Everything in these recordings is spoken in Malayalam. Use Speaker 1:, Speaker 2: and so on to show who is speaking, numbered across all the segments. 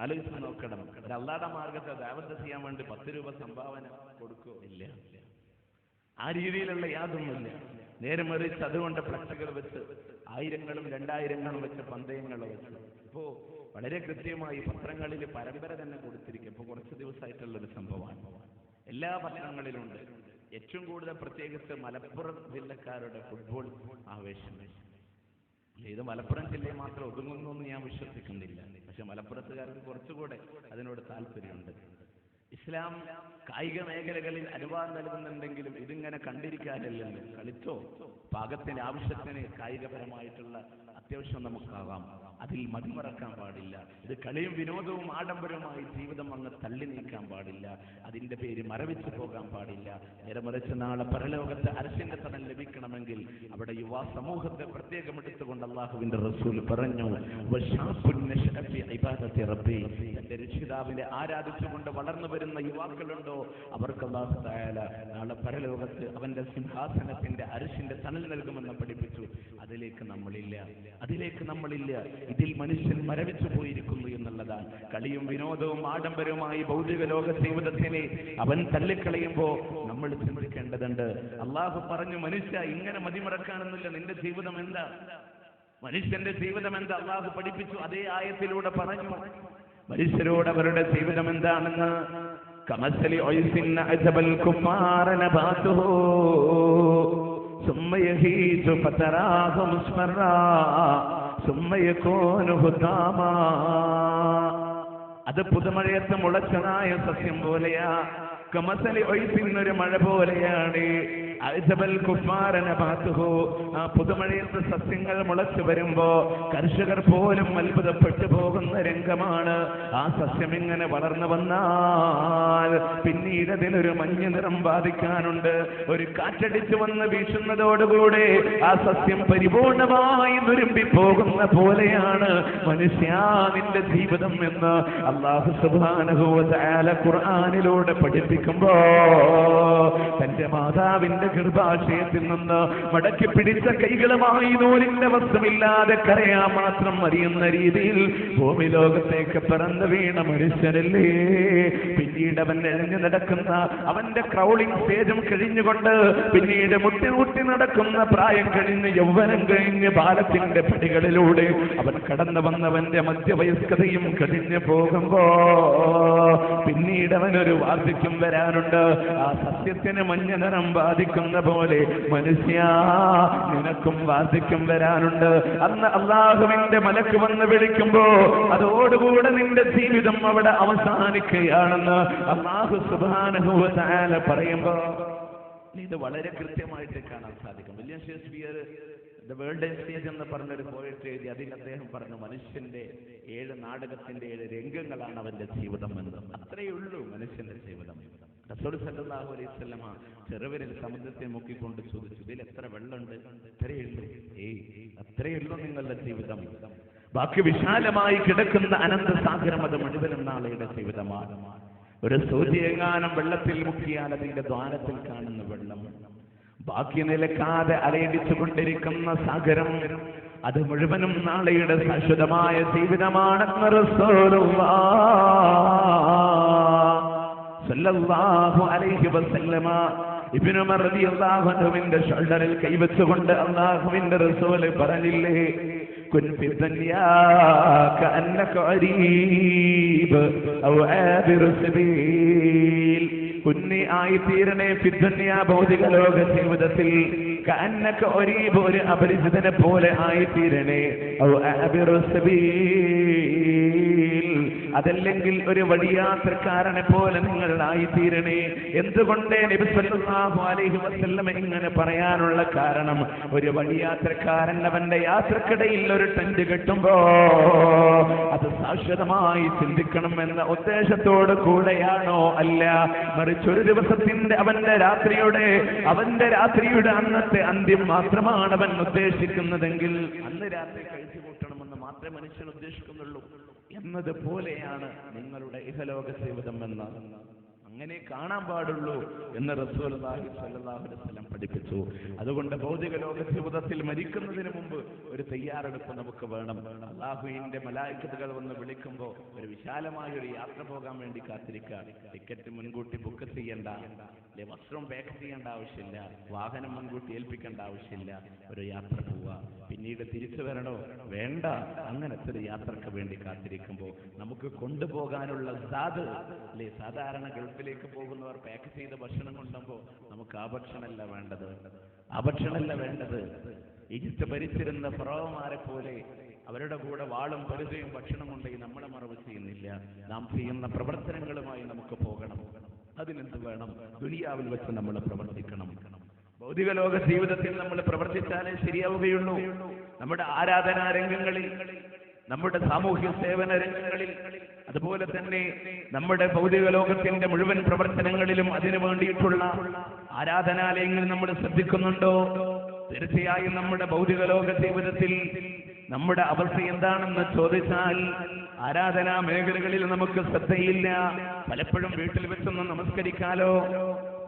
Speaker 1: ആലോചിച്ച് നോക്കണം. അല്ലാഹുവിന്റെ മാർഗത്തെ ദഅവത്ത് ചെയ്യാൻ വേണ്ടി 10 രൂപ സംഭാവന കൊടുക്കോ? ഇല്ല. ആ രീതിയിലുള്ള യാതൊന്നുമില്ല. നേരെ മറിച്ച് അതുകൊണ്ട് ഫ്ലക്സുകൾ വെച്ച് 1000ങ്ങളും 2000ങ്ങളും വെച്ച് പന്തയങ്ങൾ വെച്ച് ഇപ്പോ വളരെ കൃത്യമായി പത്രങ്ങളിൽ പരമ്പര തന്നെ കൊടുത്തിരിക്കും. ഇപ്പൊ കുറച്ച് ദിവസമായിട്ടുള്ളൊരു സംഭവമാണ്. എല്ലാ പത്രങ്ങളിലുണ്ട്. ഏറ്റവും കൂടുതൽ പ്രത്യേകിച്ച് മലപ്പുറം ജില്ലക്കാരുടെ ഫുട്ബോൾ ആവേശം. ഇത് മലപ്പുറം ജില്ലയെ മാത്രം ഒതുങ്ങുന്നു എന്ന് ഞാൻ വിശ്വസിക്കുന്നില്ല. പക്ഷെ മലപ്പുറത്തുകാർക്ക് കുറച്ചുകൂടെ അതിനോട് താല്പര്യമുണ്ട്. ഇസ്ലാം കായിക മേഖലകളിൽ അനുവാദം നൽകുന്നുണ്ടെങ്കിലും ഇതിങ്ങനെ കണ്ടിരിക്കാനല്ലല്ലോ. കളിച്ചോ, പാകത്തിന് ആവശ്യത്തിന് കായികപരമായിട്ടുള്ള അത്യാവശ്യം നമുക്കാവാം. അതിൽ മതിമറക്കാൻ പാടില്ല. ഇത് കളിയും വിനോദവും ആഡംബരവുമായി ജീവിതം അങ്ങ് തള്ളി നീക്കാൻ പാടില്ല. അതിന്റെ പേര് മരവിച്ചു പോകാൻ പാടില്ല. നേരെ മറിച്ച് നാളെ പരലോകത്ത് അർശിന്റെ തടം ലഭിക്കണമെങ്കിൽ അവിടെ യുവാ സമൂഹത്തെ പ്രത്യേകം എടുത്തുകൊണ്ട് അല്ലാഹുവിന്റെ റസൂൽ പറഞ്ഞു, തന്റെ രക്ഷിതാവിനെ ആരാധിച്ചുകൊണ്ട് വളർന്നു വരുന്ന യുവാക്കളുണ്ടോ അവർക്ക് അല്ലാഹു തആല നാളെ പരലോകത്ത് അവന്റെ സിംഹാസനത്തിന്റെ അർശിന്റെ തണൽ നൽകുമെന്ന് പഠിപ്പിച്ചു. അതിലേക്ക് നമ്മളില്ല. ഇതിൽ മനുഷ്യൻ മരവിച്ചു പോയിരിക്കുന്നു എന്നുള്ളതാണ്. കളിയും വിനോദവും ആഡംബരവുമായി ഭൗതിക ലോക ജീവിതത്തിനെ അവൻ തള്ളിക്കളയുമ്പോ നമ്മൾ ചിന്തിക്കേണ്ടതുണ്ട്. അള്ളാഹു പറഞ്ഞു, മനുഷ്യ ഇങ്ങനെ മതിമറക്കാനൊന്നുമില്ല. നിന്റെ ജീവിതം എന്താ? മനുഷ്യന്റെ ജീവിതം എന്താ അള്ളാഹു പഠിപ്പിച്ചു. അതേ ആയത്തിലൂടെ പറഞ്ഞു മനുഷ്യരോട് അവരുടെ ജീവിതം എന്താണെന്ന്. കമസലി ഉയ്സിൻ അജബൽ കുഫാര നബാതുഹു ثم يهيج فتراه مصفرا ثم يكون هداما. അത് പുതുമഴയത്ത് മുളച്ചതായ സസ്യം പോലെയാ. കമസലി ഒയ്സിന്നൊരു മഴ പോലെയാണ്. അഅ്ജബൽ കുഫാര നബാതുഹു. ആ പുതുമഴയത്ത് സസ്യങ്ങൾ മുളച്ചു വരുമ്പോ കർഷകർ പോലും അത്ഭുതപ്പെട്ടു പോകുന്ന രംഗമാണ്. ആ സസ്യം ഇങ്ങനെ വളർന്നു വന്നാൽ പിന്നീട് അതിനൊരു മഞ്ഞ നിറം ബാധിക്കാനുണ്ട്. ഒരു കാറ്റടിച്ചു വന്ന് വീശുന്നതോടുകൂടെ ആ സസ്യം പരിപൂർണമായി നുരുമ്പി പോകുന്ന പോലെയാണ് മനുഷ്യ നിന്റെ ജീവിതം എന്ന് അല്ലാഹു സുബ്ഹാനഹു വ തആല ഖുർആനിലൂടെ പഠിപ്പിക്കുമ്പോ തന്റെ മാതാവിന്റെ ഗർഭാശയത്തിൽ നിന്ന് മടക്കി പിടിച്ച കൈകളുമായി നൂലിന്റെ വസ്ത്രമില്ലാതെ കരയാൻ മാത്രം അറിയുന്ന രീതിയിൽ ഭൂമി ലോകത്തേക്ക് പിറന്നു വീണ മനുഷ്യനല്ലേ. പിന്നീട് അവൻ എഴഞ്ഞു നടക്കുന്ന അവന്റെ ക്രൗളിംഗ് സ്റ്റേജും കഴിഞ്ഞുകൊണ്ട് പിന്നീട് മുട്ടി നടക്കുന്ന പ്രായം കഴിഞ്ഞ് യൗവനം കഴിഞ്ഞ് ബാലത്തിന്റെ പടികളിലൂടെ അവൻ കടന്നു വന്നവന്റെ മധ്യവയസ്കതയും കഴിഞ്ഞു പോകുമ്പോ പിന്നീട് അവനൊരു വാർദ്ധക്യം വരാനുണ്ട്. ആ സസ്യത്തിന് മഞ്ഞ നിറം ബാധിക്കുന്ന പോലെ മനുഷ്യ നിനക്കും വാർദ്ധക്യം വരാനുണ്ട്. അന്ന് അല്ലാഹുവിന്റെ മലക്ക് വന്ന് വിളിക്കുമ്പോ അതോടുകൂടെ നിന്റെ ജീവിതം അവിടെ അവസാനിക്കുകയാണെന്ന് അല്ലാഹു സുബ്ഹാനഹു വ തആല പറയുമ്പോ ഇത് വളരെ കൃത്യമായിട്ട് കാണാൻ സാധിക്കും. William Shakespeare the world stage എന്ന് പറഞ്ഞൊരു പോയട്രി എഴുതി. അതിൽ അദ്ദേഹം പറഞ്ഞു മനുഷ്യന്റെ 7 നാടകത്തിന്റെ 7 രംഗങ്ങളാണ് അവന്റെ ജീവിതം എന്ന്. അത്രയേ ഉള്ളൂ മനുഷ്യന്റെ ജീവിതം. റസൂൽ സല്ലല്ലാഹു അലൈഹി വസല്ലമ ചെറുവിരൽ സമുദ്രത്തെ മുക്കിക്കൊണ്ട് ചോദിച്ചു, ഇതിൽ എത്ര വെള്ളമുണ്ട്? അത്രയേ ഉള്ളൂ. അത്രയേ ഉള്ളൂ നിങ്ങളുടെ ജീവിതം. ബാക്കി വിശാലമായി കിടക്കുന്ന അനന്തസാഗരം അത് മുഴുവനും നാളെയുടെ ജീവിതമാണ്. ഒരു സൂചിയെങ്ങാനും വെള്ളത്തിൽ മുക്കിയാൽ അതിന്റെ ദ്വാരത്തിൽ കാണുന്ന വെള്ളം, ബാക്കി നിലക്കാതെ അലയടിച്ചുകൊണ്ടിരിക്കുന്ന സാഗരം, അത് മുഴുവനും നാളെയുടെ ശാശ്വതമായ ജീവിതമാണെന്ന് റസൂലുള്ളാഹ് സല്ലല്ലാഹു അലൈഹി വസല്ലമ ഇബ്നു ഉമർ റളിയല്ലാഹു അൻഹുവിന്റെ ഷോൾഡറിൽ കൈവച്ചുകൊണ്ട് അല്ലാഹുവിന്റെ റസൂൽ പറഞ്ഞില്ലേ, കുൻ ഫി ദുനിയാ കഅന്നക അരീബ് ഔ ആബിറു സബീൽ. കുന്നി ആയി തീരണേ ഫി ദുനിയാ ഭൗതിക ലോക ജീവിതത്തിൽ കഅന്നക അരീബ് ഒരു അപരിചിതനെ പോലെ ആയി തീരണേ ഔ ആബിറു സബീൽ അതല്ലെങ്കിൽ ഒരു വഴിയാത്രക്കാരനെ പോലെ നിങ്ങൾ ആയിത്തീരണേ. എന്തുകൊണ്ട് നബി സല്ലല്ലാഹു അലൈഹി വസല്ലം ഇങ്ങനെ പറയാനുള്ള കാരണം, ഒരു വഴിയാത്രക്കാരൻ അവന്റെ യാത്രക്കിടയിൽ ഒരു ടെന്റ് കെട്ടുമ്പോ അത് ശാശ്വതമായി ചിന്തിക്കണം എന്ന ഉദ്ദേശത്തോട് കൂടെയാണോ? അല്ല, മറിച്ച് ഒരു ദിവസത്തിന്റെ അവന്റെ രാത്രിയുടെ അന്നത്തെ അന്ത്യം മാത്രമാണ് അവൻ ഉദ്ദേശിക്കുന്നതെങ്കിൽ അന്ന് രാത്രി കഴിച്ചു കൂട്ടണമെന്ന് മാത്രമേ മനുഷ്യൻ ഉദ്ദേശിക്കുന്നുള്ളൂ എന്നതുപോലെയാണ് നിങ്ങളുടെ ഇഹലോക ജീവിതം എന്ന് അങ്ങനെ കാണാൻ പാടുള്ളൂ എന്ന് റസൂലുള്ളാഹി സ്വല്ലല്ലാഹു അലൈഹി വസല്ലം പഠിപ്പിച്ചു. അതുകൊണ്ട് ഭൗതിക ലോക ജീവിതത്തിൽ മരിക്കുന്നതിന് മുമ്പ് ഒരു തയ്യാറെടുപ്പ് നമുക്ക് വേണം. അല്ലാഹുവിന്റെ മലായികത്തുകൾ വന്ന് വിളിക്കുമ്പോൾ ഒരു വിശാലമായ ഒരു യാത്ര പോകാൻ വേണ്ടി കാത്തിരിക്കുക. ടിക്കറ്റ് മുൻകൂട്ടി ബുക്ക് ചെയ്യേണ്ട, വസ്ത്രം പാക്ക് ചെയ്യേണ്ട ആവശ്യമില്ല, വാഹനം മുൻകൂട്ടി ഏൽപ്പിക്കേണ്ട ആവശ്യമില്ല. ഒരു യാത്ര പോവുക, പിന്നീട് തിരിച്ചു വരണോ വേണ്ട. അങ്ങനത്തെ ഒരു യാത്രക്ക് വേണ്ടി കാത്തിരിക്കുമ്പോൾ നമുക്ക് കൊണ്ടുപോകാനുള്ള സാധ് അല്ലെ, സാധാരണ ഗൾഫിലേക്ക് പോകുന്നവർ പാക്ക് ചെയ്ത ഭക്ഷണം കൊണ്ടുമ്പോൾ നമുക്ക് ആ ഭക്ഷണമല്ല വേണ്ടത്, ആ ഭക്ഷണമല്ല വേണ്ടത്. ഈജിപ്ത് ഭരിച്ചിരുന്ന ഫറോവമാരെ പോലെ അവരുടെ കൂടെ വാളും പരിചയും ഭക്ഷണം കൊണ്ടുപോയി നമ്മളെ മറവ് ചെയ്യുന്നില്ല. നാം ചെയ്യുന്ന പ്രവർത്തനങ്ങളുമായി നമുക്ക് പോകണം. അതിനെന്ത് വേണം? ദുനിയാവിൽ വെച്ച് നമ്മൾ പ്രവർത്തിക്കണം. ഭൗതിക ലോക ജീവിതത്തിൽ നമ്മൾ പ്രവർത്തിച്ചാലേ ശരിയാവുകയുള്ളൂ. നമ്മുടെ ആരാധനാ രംഗങ്ങളിൽ, നമ്മുടെ സാമൂഹ്യ സേവന രംഗങ്ങളിൽ, അതുപോലെ തന്നെ നമ്മുടെ ഭൗതിക ലോകത്തിന്റെ മുഴുവൻ പ്രവർത്തനങ്ങളിലും അതിനു വേണ്ടിയിട്ടുള്ള ആരാധനാലയങ്ങൾ നമ്മൾ ശ്രദ്ധിക്കുന്നുണ്ടോ? തീർച്ചയായും നമ്മുടെ ഭൗതിക ലോക ജീവിതത്തിൽ നമ്മുടെ അവസ്ഥ എന്താണെന്ന് ചോദിച്ചാൽ ആരാധനാ മേഖലകളിൽ നമുക്ക് ശ്രദ്ധയില്ല. പലപ്പോഴും വീട്ടിൽ വെച്ചൊന്ന് നമസ്കരിക്കാലോ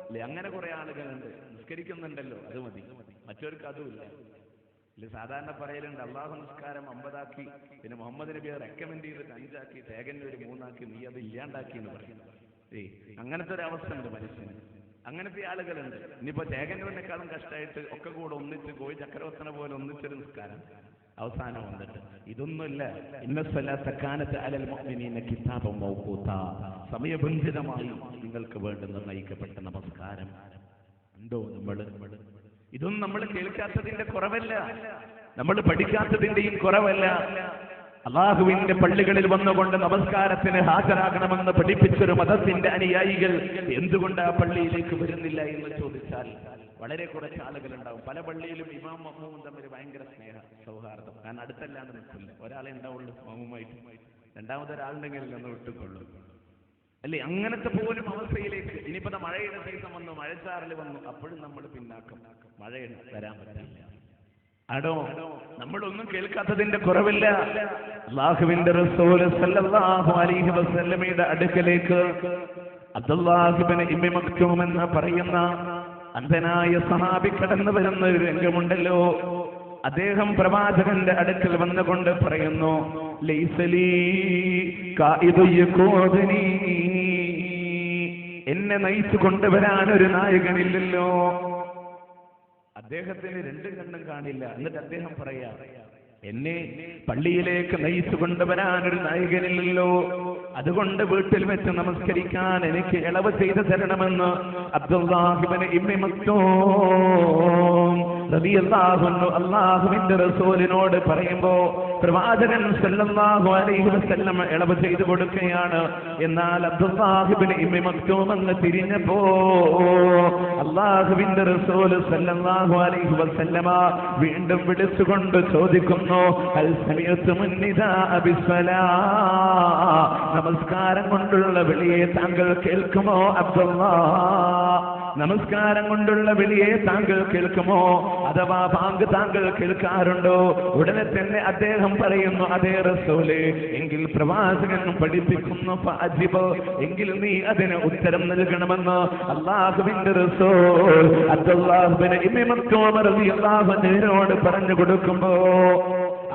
Speaker 1: അല്ലെ, അങ്ങനെ കുറെ ആളുകളുണ്ട്. നിസ്കരിക്കുന്നുണ്ടല്ലോ, അത് മതി, മറ്റവർക്ക് അതുമില്ല. ഇല്ല, സാധാരണ പറയലുണ്ട് അള്ളാഹു നിസ്കാരം 50 പിന്നെ മുഹമ്മദ് നബിയെ റെക്കമെൻഡ് ചെയ്തിട്ട് 5 ആക്കി, തേകന്റെ ഒരു 3 നീ അത് ഇല്ലാണ്ടാക്കി എന്ന് പറയും. അങ്ങനത്തെ ഒരു അവസ്ഥ ഉണ്ട് മനുഷ്യന്. അങ്ങനത്തെ ആളുകളുണ്ട്. ഇനിയിപ്പോ തേകന്നൂരിനേക്കാളും കഷ്ടമായിട്ട് ഒക്കെ കൂടെ ഒന്നിച്ച് കോഴി ചക്രവർത്തന പോലെ ഒന്നിച്ചൊരു നിസ്കാരം അവസാനം വന്നിട്ട് ഇതൊന്നുമില്ല. സമയബന്ധിതമായി നിങ്ങൾക്ക് വേണ്ടി നിർണയിക്കപ്പെട്ട നമസ്കാരം ഉണ്ടോ? ഇതൊന്നും നമ്മൾ കേൾക്കാത്തതിന്റെ കുറവല്ല, നമ്മൾ പഠിക്കാത്തതിന്റെയും കുറവല്ല. അള്ളാഹുവിന്റെ പള്ളികളിൽ വന്നുകൊണ്ട് നമസ്കാരത്തിന് ഹാജരാകണമെന്ന് പഠിപ്പിച്ചൊരു മതത്തിന്റെ അനുയായികൾ എന്തുകൊണ്ട് ആ പള്ളിയിലേക്ക് വരുന്നില്ല എന്ന് ചോദിച്ചാൽ വളരെ കുറച്ച് ആളുകൾ ഉണ്ടാവും. പല പള്ളിയിലും ഇമാം മഅ്മൂമും തമ്മിൽ ഭയങ്കര സ്നേഹ സൗഹാർദ്ദം. കാരണം അടുത്തല്ലാണ്ട് നിൽക്കില്ല, ഒരാളെ ഉണ്ടാവുള്ളൂ മഅ്മൂമായിട്ട്, രണ്ടാമതൊരാളുണ്ടെങ്കിൽ ഒന്ന് വിട്ടുകൊള്ളൂ അല്ലേ. അങ്ങനത്തെ പോലും അവസ്ഥയിലേക്ക് ഇനിയിപ്പോ മഴയുടെ സീസൺ വന്നു, മഴച്ചാറിൽ വന്നു, അപ്പോഴും നമ്മൾ പിന്നാക്കം, മഴ വരാൻ പറ്റില്ല. ആടോ, നമ്മളൊന്നും കേൾക്കാത്തതിന്റെ കുറവില്ല. അല്ലാഹുവിന്റെ റസൂൽ സല്ലല്ലാഹു അലൈഹി വസല്ലമയുടെ അടുക്കലേക്ക് അബ്ദുല്ലാഹ് ഇബ്നു ഉമ്മി മക്തൂം എന്ന് പറയുന്ന അന്ധനായ സഹാബി കടന്നു വരുന്ന ഒരു രംഗമുണ്ടല്ലോ. അദ്ദേഹം പ്രവാചകന്റെ അടുക്കൽ വന്നുകൊണ്ട് പറയുന്നു, ലൈസലീ ഖായിദു യഖൂദനി, എന്നെ നയിച്ചു കൊണ്ടുവരാൻ ഒരു നായകനില്ലല്ലോ. അദ്ദേഹത്തിന് 2 കണ്ണും കാണില്ല. എന്നിട്ട് അദ്ദേഹം പറയാ, എന്നെ പള്ളിയിലേക്ക് നയിച്ചു കൊണ്ടുവരാൻ ഒരു നായകനില്ലല്ലോ, അതുകൊണ്ട് വീട്ടിൽ വെച്ച് നമസ്കരിക്കാൻ എനിക്ക് ഇളവ് ചെയ്തു തരണമെന്ന് അബ്ദുല്ലാഹ് ഇബ്നു ഉമ്മി മക്തൂം റളിയല്ലാഹു അൻഹു അല്ലാഹുവിന്റെ റസൂലിനോട് പറയുമ്പോ പ്രവാചകൻ സല്ലല്ലാഹു അലൈഹി വസല്ലം ഇളവ് ചെയ്തു കൊടുക്കുകയാണ്. എന്നാൽ അബ്ദുല്ലാഹ് ഇബ്നു ഉമ്മി മക്തൂം അങ്ങ് തിരിഞ്ഞപ്പോ അല്ലാഹുവിന്റെ റസൂൽ സല്ലല്ലാഹു അലൈഹി വസല്ലമ വീണ്ടും വിളിച്ചുകൊണ്ട് ചോദിക്കുന്നു, ഹൽ സമയത്തുമുൻ നിദാഅ ബിസ്സലാ, നമസ്കാരം കൊണ്ടുള്ള വിളിയെ താങ്കൾ കേൾക്കുമോ അബ്ദുല്ലാഹ്? നമസ്കാരം കൊണ്ടുള്ള വിളിയെ താങ്കൾ കേൾക്കുമോ? അഥവാ ബാങ്ക് താങ്കൾ കേൾക്കാറുണ്ടോ? ഉടനെ തന്നെ അദ്ദേഹം പറയുന്നു, അതേ റസൂലേ, എങ്കിൽ പ്രവാചകൻ പഠിപ്പിക്കുന്നു, ഫഅജിബ്, എങ്കിൽ നീ അതിന് ഉത്തരം നൽകണമെന്ന് അല്ലാഹുവിന്റെ റസൂൽ അബ്ദുല്ലാഹ് ഇബ്നു ഉമ്മി മക്തൂം റളിയല്ലാഹു അൻഹുവിനോട് പറഞ്ഞു കൊടുക്കുമ്പോ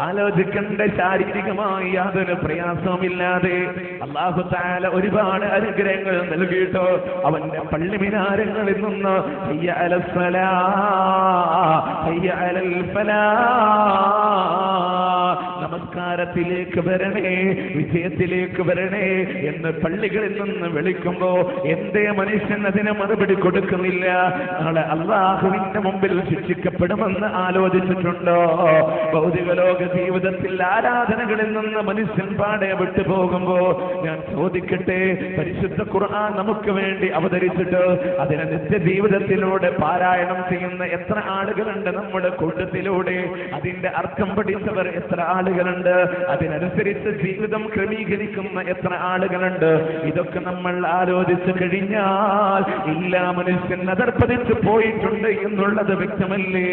Speaker 1: ആലോചിക്കേണ്ട ശാരീരികമായി യാതൊരു പ്രയാസവുമില്ലാതെ അല്ലാഹു തആല ഒരുപാട് അനുഗ്രഹങ്ങൾ നൽകിയിട്ട് അവന്റെ പള്ളി മിനാരങ്ങളിൽ നിന്ന് ഹയ്യ അലസ് സലാ ഹയ്യ അലൽ ഫലാ, നമസ്കാരത്തിലേക്ക് വരണേ, വിജയത്തിലേക്ക് വരണേ എന്ന് പള്ളികളിൽ നിന്ന് വിളിക്കുമ്പോ എന്തേ മനുഷ്യൻ അതിന് മറുപടി കൊടുക്കുന്നില്ല? നാളെ അല്ലാഹുവിന്റെ മുമ്പിൽ ശിക്ഷിക്കപ്പെടുമെന്ന് ആലോചിച്ചിട്ടുണ്ടോ? ഭൗതിക ലോക ജീവിതത്തിൽ ആരാധനകളിൽ നിന്ന് മനുഷ്യൻ പാടെ വിട്ടുപോകുമ്പോ ഞാൻ ചോദിക്കട്ടെ, പരിശുദ്ധ ഖുർആൻ നമുക്ക് വേണ്ടി അവതരിച്ചിട്ട് അതിനെ നിത്യജീവിതത്തിലൂടെ പാരായണം ചെയ്യുന്ന എത്ര ആളുകളുണ്ട് നമ്മുടെ കൂട്ടത്തിലൂടെ? അതിന്റെ അർത്ഥം പഠിച്ചവർ എത്ര ആളുകളുണ്ട്? അതിനനുസരിച്ച് ജീവിതം ക്രമീകരിക്കുന്ന എത്ര ആളുകളുണ്ട്? ഇതൊക്കെ നമ്മൾ ആലോചിച്ചു കഴിഞ്ഞാൽ എല്ലാ മനുഷ്യൻ അതർപ്പതിച്ചു പോയിട്ടുണ്ട് എന്നുള്ളത് വ്യക്തമല്ലേ?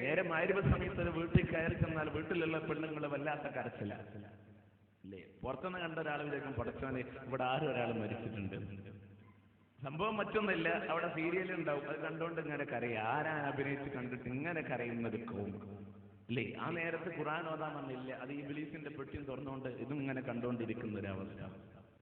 Speaker 1: നേരെ മഗ്‌രിബ് സമയത്ത് വീട്ടിൽ കയറി ചെന്നാൽ വീട്ടിലുള്ള പെണ്ണുങ്ങൾ വല്ലാത്ത കരച്ചിലല്ലേ? പുറത്തുനിന്ന് കണ്ട ഒരാൾ വിചാരിക്കും, പടച്ചോനെ ഇവിടെ ആരും ഒരാൾ മരിച്ചിട്ടുണ്ട്. സംഭവം മറ്റൊന്നുമില്ല, അവിടെ സീരിയൽ ഉണ്ടാവും, അത് കണ്ടുകൊണ്ട് ഇങ്ങനെ കരയും. ആരാണ് അഭിനയിച്ച് കണ്ടിട്ട് ഇങ്ങനെ കരയുന്നത് അല്ലേ? ആ നേരത്ത് ഖുർആൻ ഓതാൻ വന്നില്ല, അത് ഇബ്ലീസിന്റെ പെട്ടിയും തുറന്നുകൊണ്ട് ഇതും ഇങ്ങനെ കണ്ടുകൊണ്ടിരിക്കുന്ന ഒരവസ്ഥ.